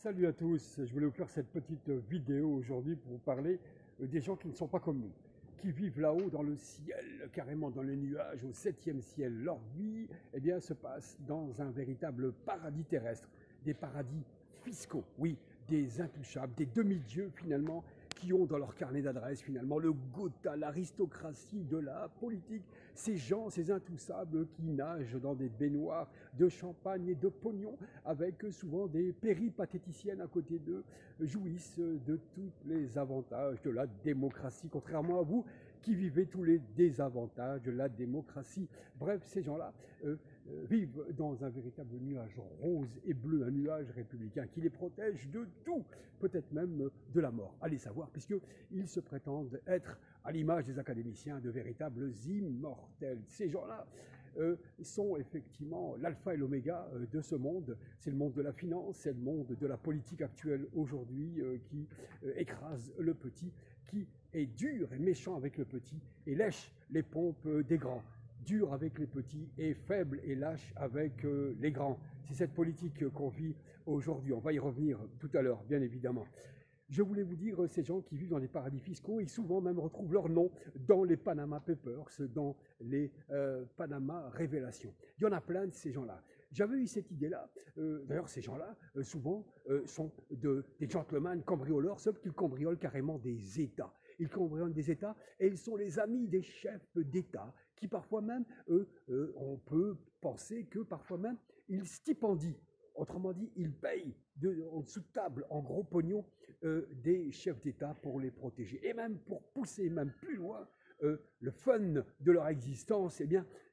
Salut à tous, je voulais vous faire cette petite vidéo aujourd'hui pour vous parler des gens qui ne sont pas comme nous, qui vivent là-haut dans le ciel, carrément dans les nuages, au septième ciel. Leur vie se passe dans un véritable paradis terrestre, des paradis fiscaux, oui, des intouchables, des demi-dieux finalement, qui ont dans leur carnet d'adresse finalement le Gotha, l'aristocratie de la politique, ces gens, ces intouchables qui nagent dans des baignoires de champagne et de pognon, avec souvent des péripatéticiennes à côté d'eux, jouissent de tous les avantages de la démocratie, contrairement à vous qui vivez tous les désavantages de la démocratie. Bref, ces gens-là vivent dans un véritable nuage rose et bleu, un nuage républicain qui les protège de tout, peut-être même de la mort. Allez savoir, puisqu'ils se prétendent être, à l'image des académiciens, de véritables immortels. Ces gens-là sont effectivement l'alpha et l'oméga de ce monde. C'est le monde de la finance, c'est le monde de la politique actuelle aujourd'hui qui écrase le petit, qui est dur et méchant avec le petit et lèche les pompes des grands. Dur avec les petits et faible et lâche avec les grands. C'est cette politique qu'on vit aujourd'hui. On va y revenir tout à l'heure, bien évidemment. Je voulais vous dire, ces gens qui vivent dans des paradis fiscaux, ils souvent même retrouvent leur nom dans les Panama Papers, dans les Panama Révélations. Il y en a plein de ces gens-là. J'avais eu cette idée-là. D'ailleurs, ces gens-là, souvent, sont des gentlemen cambrioleurs, sauf qu'ils cambriolent carrément des États. Ils cambriolent des États et ils sont les amis des chefs d'État qui parfois même, on peut penser que parfois même, ils stipendient. Autrement dit, ils payent en dessous de table, en gros pognon, des chefs d'État pour les protéger. Et même pour pousser même plus loin le fun de leur existence,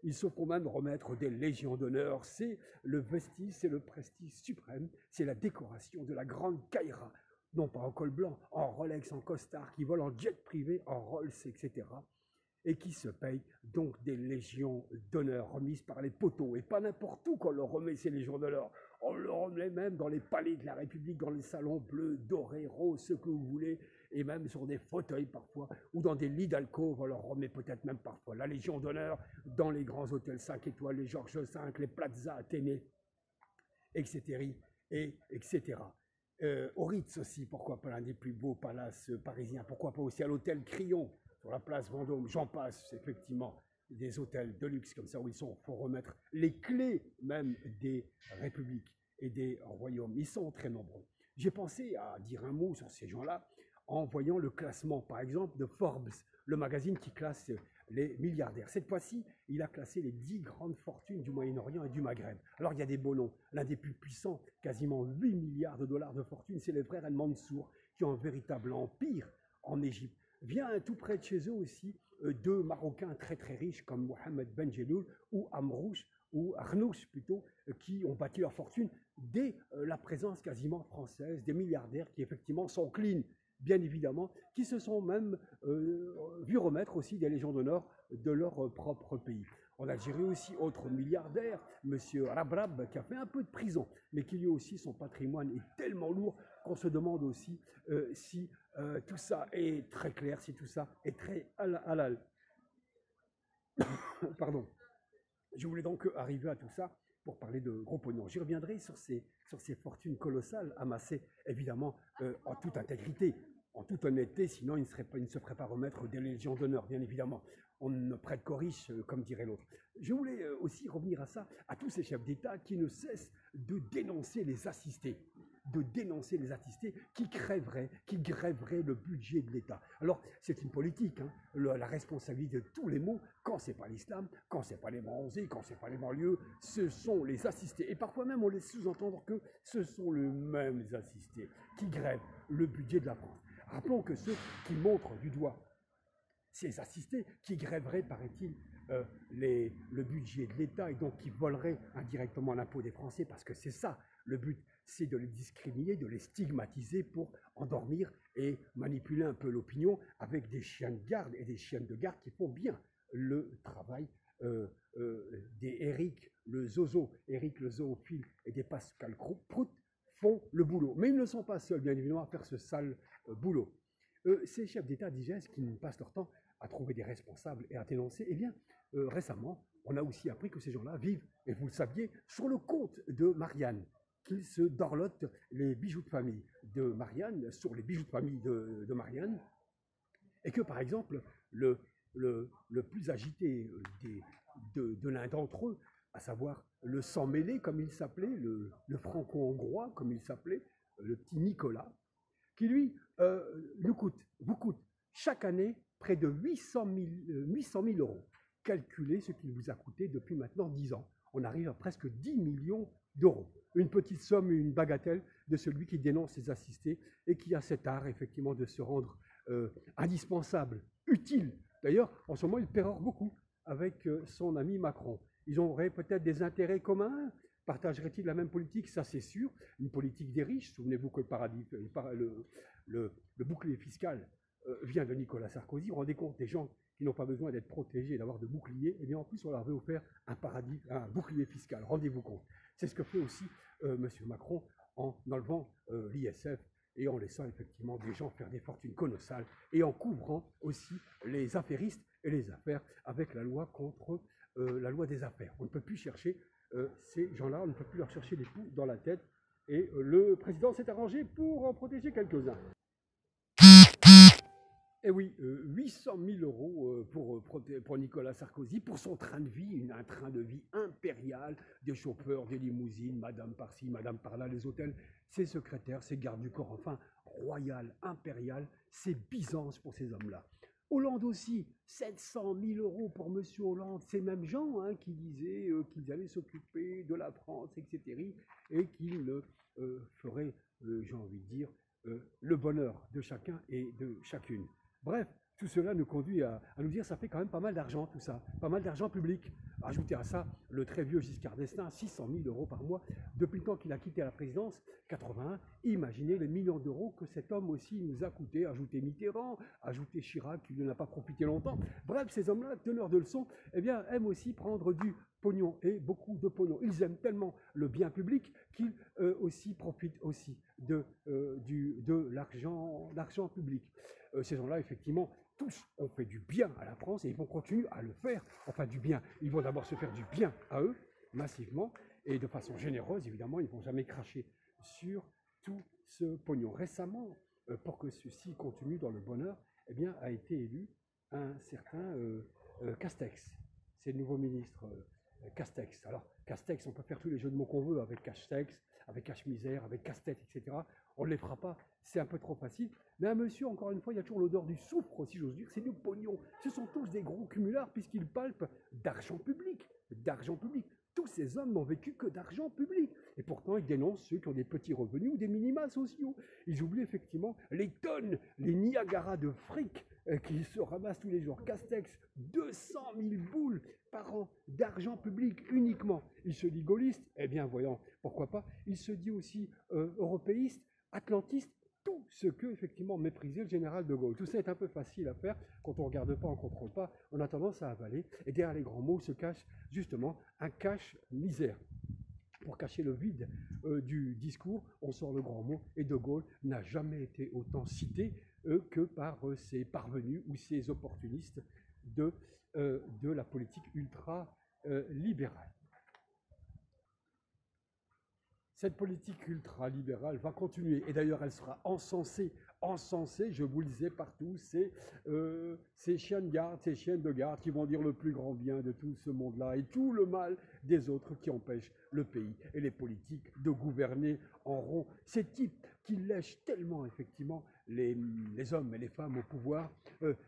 ils se font même remettre des légions d'honneur. C'est le vestige, c'est le prestige suprême, c'est la décoration de la grande Caïra. Non pas en col blanc, en Rolex, en costard, qui volent en jet privé, en Rolls, etc. Et qui se payent donc des légions d'honneur remises par les poteaux. Et pas n'importe où qu'on leur remet ces légions d'honneur. On leur remet même dans les palais de la République, dans les salons bleus, dorés, roses, ce que vous voulez, et même sur des fauteuils parfois, ou dans des lits d'alcôve, on leur remet peut-être même parfois la légion d'honneur dans les grands hôtels 5 étoiles, les Georges V, les Plaza Athénée, etc. etc. Au Ritz aussi, pourquoi pas l'un des plus beaux palaces parisiens, pourquoi pas aussi à l'hôtel Crillon, sur la place Vendôme, j'en passe, effectivement, des hôtels de luxe comme ça où il faut remettre les clés même des républiques et des royaumes. Ils sont très nombreux. J'ai pensé à dire un mot sur ces gens-là en voyant le classement, par exemple, de Forbes, le magazine qui classe les milliardaires. Cette fois-ci, il a classé les 10 grandes fortunes du Moyen-Orient et du Maghreb. Alors, il y a des beaux noms. L'un des plus puissants, quasiment 8 milliards de dollars de fortune, c'est les frères El Mansour, qui ont un véritable empire en Égypte. Vient tout près de chez eux aussi deux Marocains très très riches comme Mohamed Ben Jelloul ou Amrouche ou Arnouch plutôt, qui ont bâti leur fortune dès la présence quasiment française des milliardaires qui effectivement sont clean, bien évidemment, qui se sont même vus remettre aussi des légions d'honneur de leur propre pays. En Algérie aussi, autre milliardaire, monsieur Rabrab, qui a fait un peu de prison, mais qui lui aussi, son patrimoine est tellement lourd qu'on se demande aussi si tout ça est très clair, si tout ça est très halal. Pardon. Je voulais donc arriver à tout ça pour parler de gros pognon. J'y reviendrai sur ces fortunes colossales amassées, évidemment, en toute intégrité, en toute honnêteté, sinon il ne se ferait pas remettre des légions d'honneur, bien évidemment. On ne prête qu'aux riches, comme dirait l'autre. Je voulais aussi revenir à ça, à tous ces chefs d'État qui ne cessent de dénoncer les assistés, qui grèveraient le budget de l'État. Alors, c'est une politique, hein, la responsabilité de tous les maux, quand c'est pas l'islam, quand c'est pas les bronzés, quand c'est pas les banlieues, ce sont les assistés. Et parfois même, on laisse sous-entendre que ce sont les mêmes assistés qui grèvent le budget de la France. Rappelons que ceux qui montrent du doigt ces assistés qui grèveraient, paraît-il, le budget de l'État et donc qui voleraient indirectement l'impôt des Français, parce que c'est ça, le but, c'est de les discriminer, de les stigmatiser pour endormir et manipuler un peu l'opinion avec des chiens de garde et des chiennes de garde qui font bien le travail des Éric le Zozo, Éric le zoophile et des Pascal Prout font le boulot. Mais ils ne sont pas seuls, bien évidemment, à faire ce sale boulot. Ces chefs d'État digestent qu'ils passent leur temps à trouver des responsables et à dénoncer. Eh bien, récemment, on a aussi appris que ces gens-là vivent, et vous le saviez, sur le compte de Marianne. qu'il se dorlote les bijoux de famille de Marianne sur les bijoux de famille de Marianne, et que par exemple le plus agité de l'un d'entre eux, à savoir le sang mêlé comme il s'appelait, le franco-hongrois comme il s'appelait, le petit Nicolas, qui lui vous coûte chaque année près de 800 000 euros. Calculez ce qu'il vous a coûté depuis maintenant 10 ans. On arrive à presque 10 millions d'euros. Une petite somme, une bagatelle de celui qui dénonce ses assistés et qui a cet art effectivement de se rendre indispensable, utile. D'ailleurs, en ce moment, il pérore beaucoup avec son ami Macron. Ils auraient peut-être des intérêts communs. Partageraient-ils la même politique? Ça, c'est sûr. Une politique des riches. Souvenez-vous que le bouclier fiscal vient de Nicolas Sarkozy. Vous vous rendez compte, des gens qui n'ont pas besoin d'être protégés, d'avoir de boucliers, et bien en plus, on leur veut offrir un bouclier fiscal. Rendez-vous compte. C'est ce que fait aussi M. Macron en enlevant l'ISF et en laissant effectivement des gens faire des fortunes colossales et en couvrant aussi les affairistes et les affaires avec la loi contre la loi des affaires. On ne peut plus chercher ces gens-là, on ne peut plus leur chercher des poux dans la tête et le président s'est arrangé pour en protéger quelques-uns. Et oui, 800 000 euros pour Nicolas Sarkozy, pour son train de vie, un train de vie impérial, des chauffeurs, des limousines, madame par-ci, madame par-là, les hôtels, ses secrétaires, ses gardes du corps, enfin, royal, impérial, c'est Byzance pour ces hommes-là. Hollande aussi, 700 000 euros pour M. Hollande, ces mêmes gens qui disaient qu'ils allaient s'occuper de la France, etc., et qu'ils feraient, j'ai envie de dire, le bonheur de chacun et de chacune. Bref, tout cela nous conduit à nous dire ça fait quand même pas mal d'argent tout ça, pas mal d'argent public. Ajoutez à ça le très vieux Giscard d'Estaing, 600 000 euros par mois depuis le temps qu'il a quitté la présidence, 81. Imaginez les millions d'euros que cet homme aussi nous a coûté. Ajoutez Mitterrand, ajoutez Chirac qui n'en a pas profité longtemps. Bref, ces hommes-là, teneurs de leçons, eh bien, aiment aussi prendre du pognon et beaucoup de pognon. Ils aiment tellement le bien public qu'ils aussi profitent aussi de l'argent public. Ces gens-là, effectivement, tous ont fait du bien à la France et ils vont continuer à le faire. Enfin, du bien. Ils vont d'abord se faire du bien à eux, massivement, et de façon généreuse, évidemment. Ils ne vont jamais cracher sur tout ce pognon. Récemment, pour que ceci continue dans le bonheur, eh bien, a été élu un certain Castex. C'est le nouveau ministre Castex. Alors, Castex, on peut faire tous les jeux de mots qu'on veut avec Castex, avec cache-misère, avec casse-tête, etc. On ne les fera pas, c'est un peu trop facile. Mais un monsieur, encore une fois, il y a toujours l'odeur du soufre, si j'ose dire, c'est du pognon. Ce sont tous des gros cumulards puisqu'ils palpent d'argent public, d'argent public. Tous ces hommes n'ont vécu que d'argent public. Et pourtant, ils dénoncent ceux qui ont des petits revenus ou des minima sociaux. Ils oublient effectivement les tonnes, les Niagara de fric qui se ramassent tous les jours. Castex, 200 000 boules par an d'argent public uniquement. Il se dit gaulliste, eh bien voyons, pourquoi pas. Il se dit aussi européiste, atlantiste, tout ce que effectivement méprisait le général de Gaulle. Tout ça est un peu facile à faire quand on ne regarde pas, on ne contrôle pas, on a tendance à avaler. Et derrière les grands mots se cache justement un cache-misère. Pour cacher le vide du discours, on sort le grand mot, et de Gaulle n'a jamais été autant cité que par ses parvenus ou ses opportunistes de la politique ultra-libérale. Cette politique ultra-libérale va continuer, et d'ailleurs elle sera encensée, je vous le disais partout, ces chiens de garde, ces chiennes de garde qui vont dire le plus grand bien de tout ce monde-là et tout le mal des autres qui empêchent le pays et les politiques de gouverner en rond. Ces types qui lèchent tellement effectivement les hommes et les femmes au pouvoir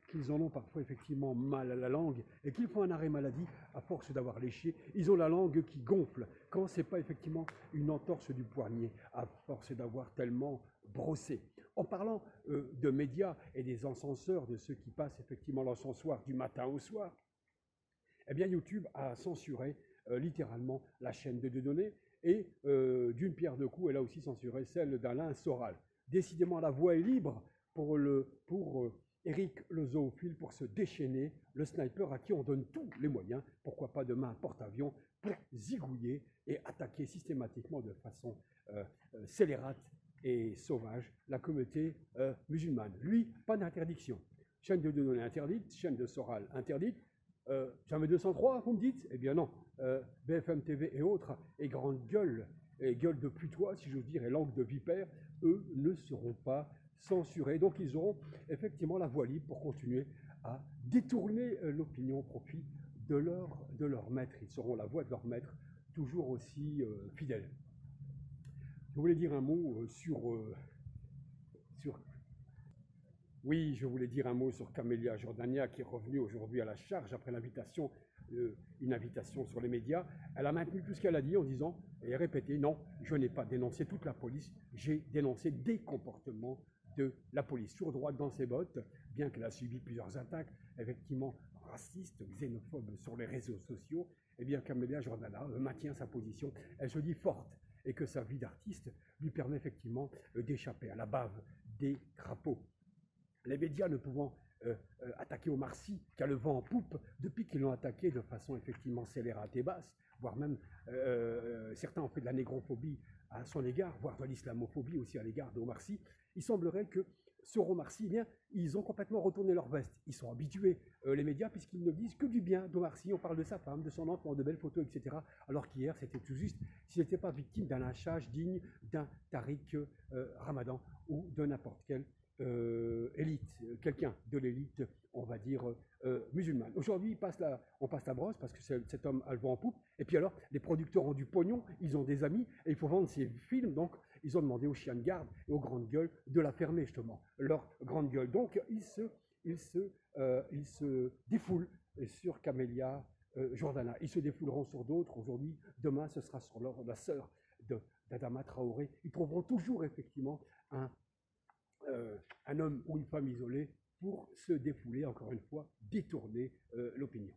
qu'ils en ont parfois effectivement mal à la langue et qu'ils font un arrêt maladie à force d'avoir léché. Ils ont la langue qui gonfle quand c'est pas effectivement une entorse du poignet à force d'avoir tellement brossé. En parlant de médias et des encenseurs, de ceux qui passent effectivement l'encensoir du matin au soir, eh bien YouTube a censuré littéralement la chaîne de Dieudonné et d'une pierre deux coups, elle a aussi censuré celle d'Alain Soral. Décidément, la voie est libre pour Éric le zoophile pour se déchaîner, le sniper à qui on donne tous les moyens, pourquoi pas demain un porte-avions, pour zigouiller et attaquer systématiquement de façon scélérate et sauvage la communauté musulmane. Lui, pas d'interdiction. Chaîne de Dieudonné interdite, chaîne de Soral interdite. Jamais 203, vous me dites? Eh bien non. BFM TV et autres, et grande gueule, et gueule de putois, si j'ose dire, et langue de vipère, eux ne seront pas censurés. Donc ils auront effectivement la voie libre pour continuer à détourner l'opinion au profit de leur maître. Ils seront la voix de leur maître, toujours aussi fidèles. Je voulais dire un mot Oui, je voulais dire un mot sur Camélia Jordana, qui est revenue aujourd'hui à la charge après l'invitation, une invitation sur les médias. Elle a maintenu tout ce qu'elle a dit en disant, et répété, non, je n'ai pas dénoncé toute la police, j'ai dénoncé des comportements de la police. Sourd-droite dans ses bottes, bien qu'elle a subi plusieurs attaques, effectivement racistes, xénophobes sur les réseaux sociaux, eh bien Camélia Jordana maintient sa position, elle se dit forte, et que sa vie d'artiste lui permet effectivement d'échapper à la bave des crapauds. Les médias ne pouvant attaquer Omar Sy qu'à le vent en poupe, depuis qu'ils l'ont attaqué de façon effectivement scélérate et basse, voire même certains ont fait de la négrophobie à son égard, voire de l'islamophobie aussi à l'égard d'Omar Sy, il semblerait que sur Omar Sy, eh bien, ils ont complètement retourné leur veste. Ils sont habitués, les médias, puisqu'ils ne disent que du bien d'Omar Sy. On parle de sa femme, de son enfant, de belles photos, etc. Alors qu'hier, c'était tout juste s'il n'était pas victime d'un lynchage digne d'un Tariq Ramadan ou de n'importe quel élite, quelqu'un de l'élite, on va dire, musulmane. Aujourd'hui, on passe la brosse parce que cet homme a le vent en poupe. Et puis alors, les producteurs ont du pognon, ils ont des amis et il faut vendre ces films. Donc, ils ont demandé aux chiens de garde et aux grandes gueules de la fermer, justement, leur grande gueule. Donc, ils se défoulent sur Camélia Jordana. Ils se défouleront sur d'autres aujourd'hui. Demain, ce sera sur la sœur d'Adama Traoré. Ils trouveront toujours, effectivement, un homme ou une femme isolée pour se défouler, encore une fois, détourner l'opinion.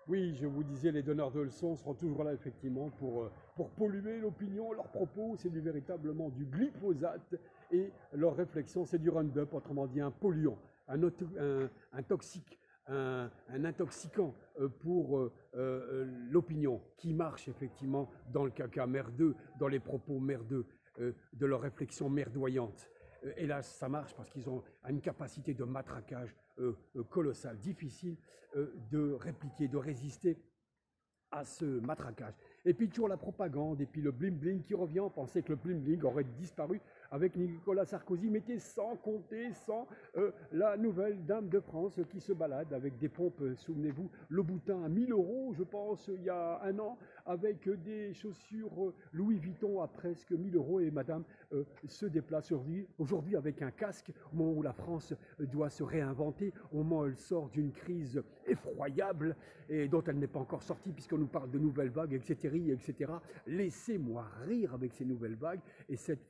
Oui, je vous disais, les donneurs de leçons seront toujours là, effectivement, pour polluer l'opinion. Leurs propos, c'est véritablement du glyphosate et leur réflexion, c'est du Roundup, autrement dit un polluant, un toxique, un intoxicant pour l'opinion qui marche effectivement dans le caca merdeux, dans les propos merdeux de leurs réflexions merdoyantes. Hélas, ça marche parce qu'ils ont une capacité de matraquage colossale, difficile de répliquer, de résister à ce matraquage. Et puis toujours la propagande, et puis le bling-bling qui revient. On pensait que le bling-bling aurait disparu avec Nicolas Sarkozy, mais sans compter, sans la nouvelle dame de France qui se balade avec des pompes, souvenez-vous, le boutin à 1000 €, je pense, il y a un an, avec des chaussures Louis Vuitton à presque 1000 €, et madame se déplace aujourd'hui avec un casque, au moment où la France doit se réinventer, au moment où elle sort d'une crise effroyable, et dont elle n'est pas encore sortie, puisqu'on nous parle de nouvelles vagues, etc., etc. Laissez-moi rire avec ces nouvelles vagues, et cette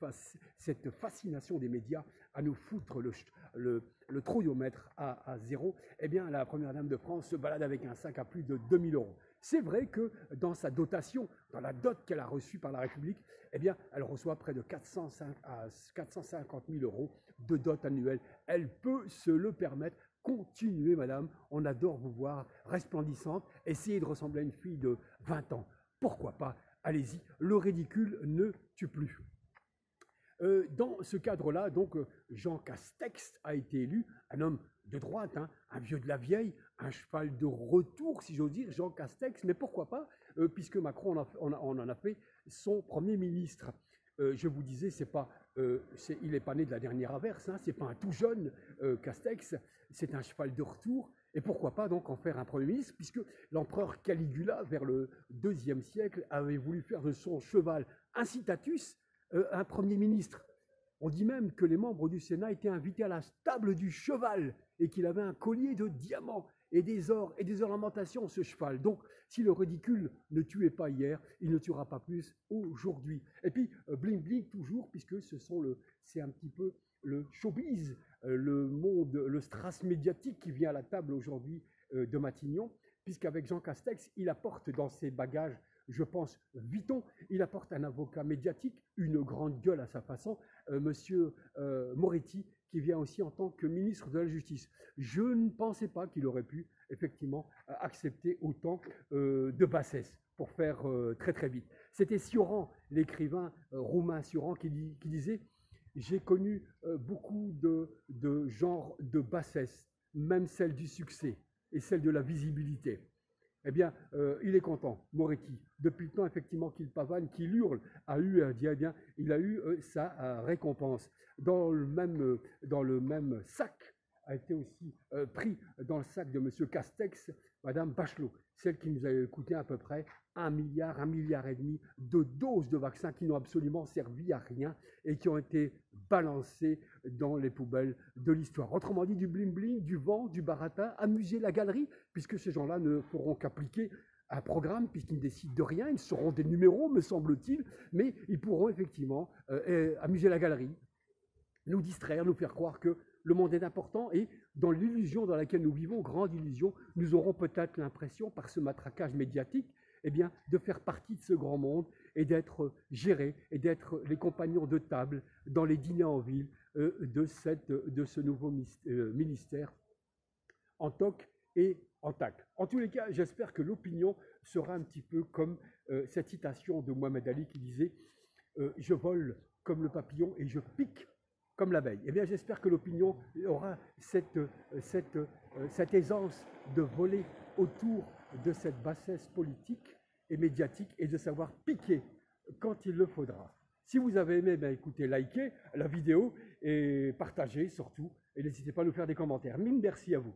fascination des médias à nous foutre le trouillomètre à zéro. Eh bien, la première dame de France se balade avec un sac à plus de 2000 €. C'est vrai que dans sa dotation, dans la dot qu'elle a reçue par la République, eh bien, elle reçoit près de 450 000 € de dot annuelle. Elle peut se le permettre. Continuez, madame, on adore vous voir resplendissante. Essayez de ressembler à une fille de 20 ans. Pourquoi pas? Allez-y, le ridicule ne tue plus. Dans ce cadre-là, donc, Jean Castex a été élu, un homme de droite, hein, un vieux de la vieille, un cheval de retour, si j'ose dire, Jean Castex, mais pourquoi pas, puisque Macron on en a fait son Premier ministre. Je vous disais, il n'est pas né de la dernière averse, hein, c'est pas un tout jeune Castex, c'est un cheval de retour. Et pourquoi pas donc en faire un Premier ministre, puisque l'empereur Caligula, vers le IIe siècle, avait voulu faire de son cheval Incitatus un Premier ministre. On dit même que les membres du Sénat étaient invités à la table du cheval et qu'il avait un collier de diamants et des ors et des ornementations, ce cheval. Donc, si le ridicule ne tuait pas hier, il ne tuera pas plus aujourd'hui. Et puis, bling bling toujours, puisque c'est un petit peu le showbiz, le monde, le strass médiatique qui vient à la table aujourd'hui de Matignon, puisqu'avec Jean Castex, il apporte dans ses bagages, je pense, Vuitton, il apporte un avocat médiatique, une grande gueule à sa façon, monsieur Moretti, qui vient aussi en tant que ministre de la Justice. Je ne pensais pas qu'il aurait pu, effectivement, accepter autant de bassesse, pour faire très très vite. C'était Sioran, l'écrivain roumain Sioran, qui disait « J'ai connu beaucoup de genres de bassesse, même celle du succès et celle de la visibilité. eh bien, il est content, Moretti. Depuis le temps, effectivement, qu'il pavane, qu'il hurle, eh bien, il a eu sa récompense. Dans le même sac a été aussi pris dans le sac de M. Castex, Mme Bachelot, celle qui nous a coûté à peu près 1 milliard et demi de doses de vaccins qui n'ont absolument servi à rien et qui ont été balancées dans les poubelles de l'histoire. Autrement dit, du bling-bling, du vent, du baratin, amuser la galerie, puisque ces gens-là ne feront qu'appliquer un programme, puisqu'ils ne décident de rien, ils seront des numéros, me semble-t-il, mais ils pourront effectivement amuser la galerie, nous distraire, nous faire croire que le monde est important et dans l'illusion dans laquelle nous vivons, grande illusion, nous aurons peut-être l'impression, par ce matraquage médiatique, eh bien, de faire partie de ce grand monde et d'être gérés et d'être les compagnons de table dans les dîners en ville de ce nouveau ministère en toc et en tac. En tous les cas, j'espère que l'opinion sera un petit peu comme cette citation de Mohamed Ali qui disait « Je vole comme le papillon et je pique comme l'abeille ». Eh bien, j'espère que l'opinion aura cette aisance de voler autour de cette bassesse politique et médiatique et de savoir piquer quand il le faudra. Si vous avez aimé, ben écoutez, likez la vidéo et partagez surtout. Et n'hésitez pas à nous faire des commentaires. Mille merci à vous.